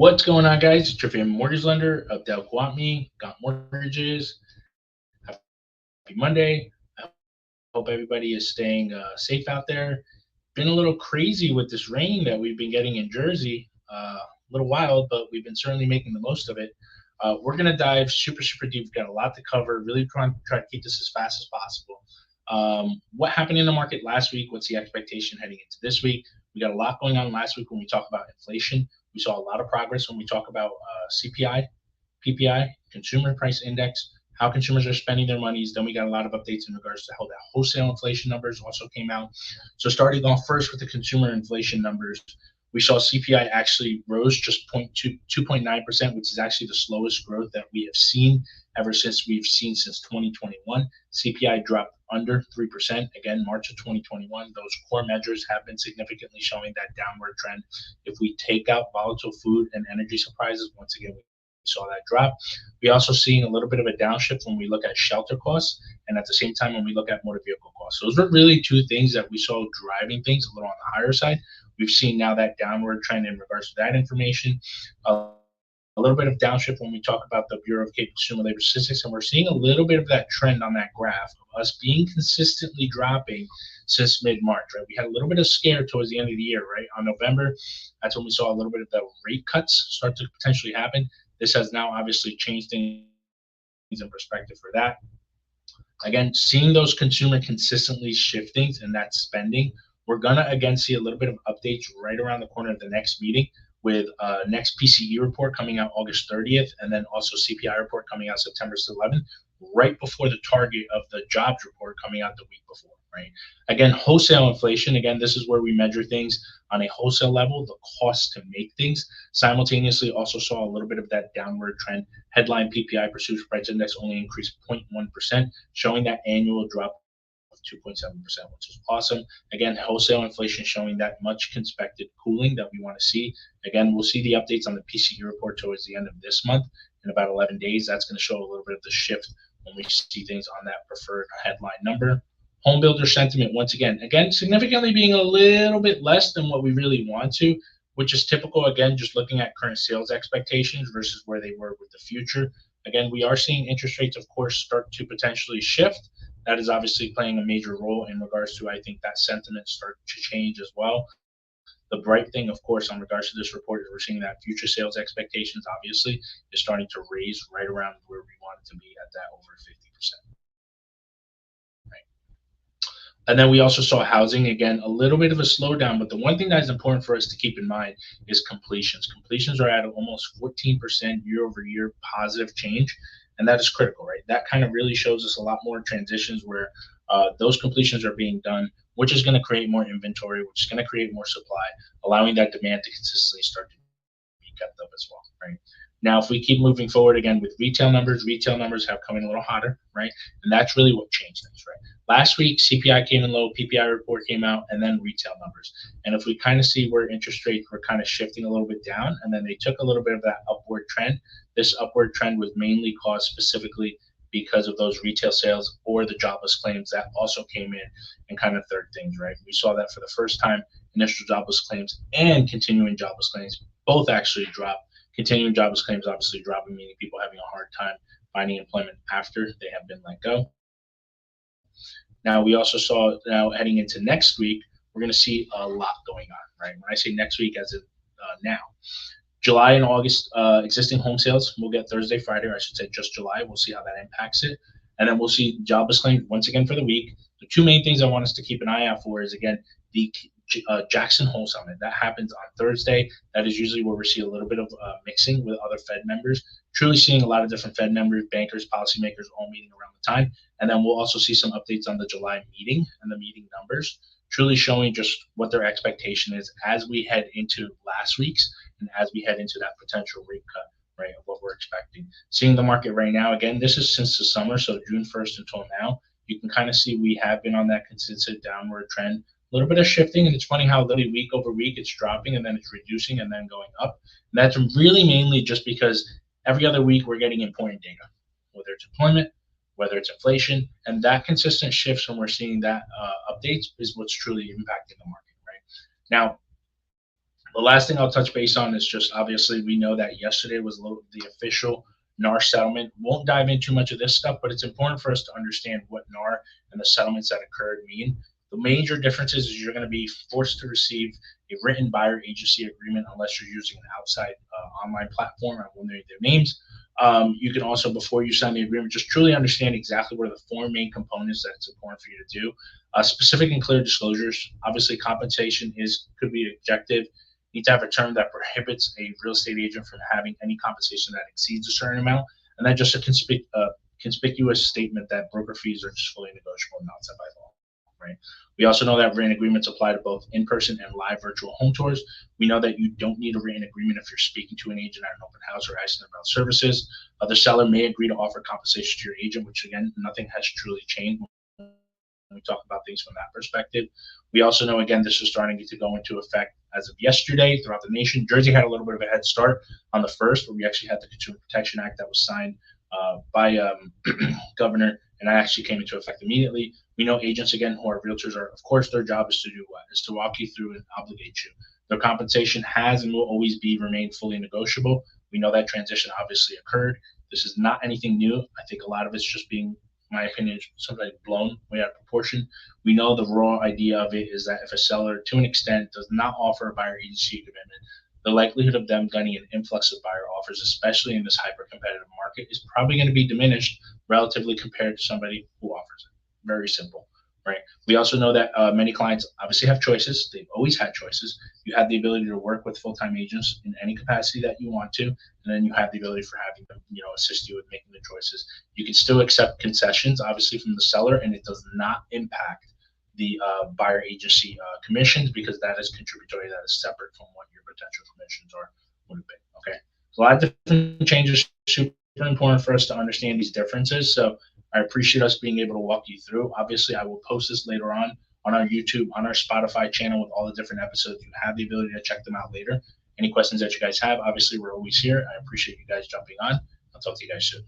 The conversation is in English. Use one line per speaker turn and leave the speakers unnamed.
What's going on, guys? It's your favorite mortgage lender, Abdel Kwame. Got mortgages. Happy Monday. I hope everybody is staying safe out there. Been a little crazy with this rain that we've been getting in Jersey. A little wild, but we've been certainly making the most of it. We're going to dive super deep. We've got a lot to cover. Really try to keep this as fast as possible. What happened in the market last week? What's the expectation heading into this week? We got a lot going on last week when we talk about inflation. We saw a lot of progress when we talk about CPI, PPI, Consumer Price Index, how consumers are spending their monies. Then we got a lot of updates in regards to how that wholesale inflation numbers also came out. So starting off first with the consumer inflation numbers, we saw CPI actually rose just 2.9%, which is actually the slowest growth that we have seen ever since 2021. CPI dropped under 3%. Again, March of 2021, those core measures have been significantly showing that downward trend. If we take out volatile food and energy surprises, once again, we saw that drop. We also seeing a little bit of a downshift when we look at shelter costs, and at the same time when we look at motor vehicle costs. So those were really two things that we saw driving things a little on the higher side. We've seen now that downward trend in regards to that information. A little bit of downshift when we talk about the Bureau of Consumer Labor Statistics, and we're seeing a little bit of that trend on that graph of us being consistently dropping since mid-March, right? We had a little bit of scare towards the end of the year, right? On November, that's when we saw a little bit of the rate cuts start to potentially happen. This has now obviously changed things in perspective for that. Again, seeing those consumer consistently shifting and that spending, we're gonna again see a little bit of updates right around the corner of the next meeting with next PCE report coming out August 30th, and then also CPI report coming out September 11th, right before the target of the jobs report coming out the week before, right? Again, wholesale inflation, again, this is where we measure things on a wholesale level, the cost to make things. Simultaneously, also saw a little bit of that downward trend. Headline PPI, Pursuit Price Index, only increased 0.1%, showing that annual drop of 2.7%, which is awesome. Again, wholesale inflation showing that much expected cooling that we want to see. Again, we'll see the updates on the PCE report towards the end of this month in about 11 days. That's going to show a little bit of the shift when we see things on that preferred headline number. Home builder sentiment, once again, significantly being a little bit less than what we really want to, which is typical, again, just looking at current sales expectations versus where they were with the future. Again, we are seeing interest rates, of course, start to potentially shift. That is obviously playing a major role in regards to, I think, that sentiment start to change as well. The bright thing, of course, on regards to this report is we're seeing that future sales expectations, obviously, is starting to raise right around where we want it to be at that over 50%. And then we also saw housing, again, a little bit of a slowdown. But the one thing that is important for us to keep in mind is completions. Completions are at almost 14% year over year positive change. And that is critical, right? That kind of really shows us a lot more transitions where those completions are being done, which is going to create more inventory, which is going to create more supply, allowing that demand to consistently start to be kept up as well, right? Now, if we keep moving forward again with retail numbers have come in a little hotter, right? And that's really what changed things, right? Last week, CPI came in low, PPI report came out, and then retail numbers. And if we kind of see where interest rates were kind of shifting a little bit down, and then they took a little bit of that upward trend, this upward trend was mainly caused specifically because of those retail sales or the jobless claims that also came in and kind of third things, right? We saw that for the first time, initial jobless claims and continuing jobless claims both actually dropped. Continuing jobless claims obviously dropping, meaning people having a hard time finding employment after they have been let go. Now, we also saw now heading into next week, we're going to see a lot going on, right? When I say next week, as of now, July and August existing home sales, we'll get Thursday, Friday, or I should say just July. We'll see how that impacts it. And then we'll see jobless claims once again for the week. The two main things I want us to keep an eye out for is, again, the Jackson Hole Summit. That happens on Thursday. That is usually where we see a little bit of mixing with other Fed members, truly seeing a lot of different Fed members, bankers, policymakers all meeting around the time. And then we'll also see some updates on the July meeting and the meeting numbers, truly showing just what their expectation is as we head into last week's and as we head into that potential rate cut, right, of what we're expecting. Seeing the market right now, again, this is since the summer, so June 1st until now, you can kind of see we have been on that consistent downward trend. A little bit of shifting, and it's funny how literally week over week it's dropping and then it's reducing and then going up. And that's really mainly just because every other week we're getting important data, whether it's employment, whether it's inflation, and that consistent shifts when we're seeing that updates is what's truly impacting the market, right? Now, The last thing I'll touch base on is just obviously we know that yesterday was the official NAR settlement. Won't dive into too much of this stuff, but it's important for us to understand what NAR and the settlements that occurred mean. The major differences is you're going to be forced to receive a written buyer agency agreement unless you're using an outside online platform. I won't name their names. You can also, before you sign the agreement, just truly understand exactly what are the four main components that it's important for you to do. Specific and clear disclosures. Obviously, compensation could be objective. You need to have a term that prohibits a real estate agent from having any compensation that exceeds a certain amount, and then just a conspicuous statement that broker fees are just fully negotiable and not set by law. Right. We also know that written agreements apply to both in-person and live virtual home tours. We know that you don't need a written agreement if you're speaking to an agent at an open house or asking about services. The seller may agree to offer compensation to your agent, which again, nothing has truly changed when we talk about things from that perspective. We also know, again, this is starting to go into effect as of yesterday throughout the nation. Jersey had a little bit of a head start on the first, where we actually had the Consumer Protection Act that was signed by governor, and that actually came into effect immediately. We know agents, again, who are realtors, are, of course, their job is to do what? Is to walk you through and obligate you. Their compensation has and will always remain fully negotiable. We know that transition obviously occurred. This is not anything new. I think a lot of it's just being, my opinion, is sometimes blown way out of proportion. We know the raw idea of it is that if a seller, to an extent, does not offer a buyer agency commitment, the likelihood of them getting an influx of buyer offers, especially in this hyper competitive market, is probably going to be diminished relatively compared to somebody who offers it. Very simple, right? We also know that many clients obviously have choices. They've always had choices. You have the ability to work with full-time agents in any capacity that you want to, and then you have the ability for having them, assist you with making the choices. You can still accept concessions, obviously, from the seller, and it does not impact the buyer agency commissions, because that is contributory, that is separate from what your potential commissions are would have been. Okay, so a lot of different changes. Super important for us to understand these differences. So I appreciate us being able to walk you through. Obviously, I will post this later on our YouTube, on our Spotify channel with all the different episodes. You have the ability to check them out later. Any questions that you guys have, obviously, we're always here. I appreciate you guys jumping on. I'll talk to you guys soon.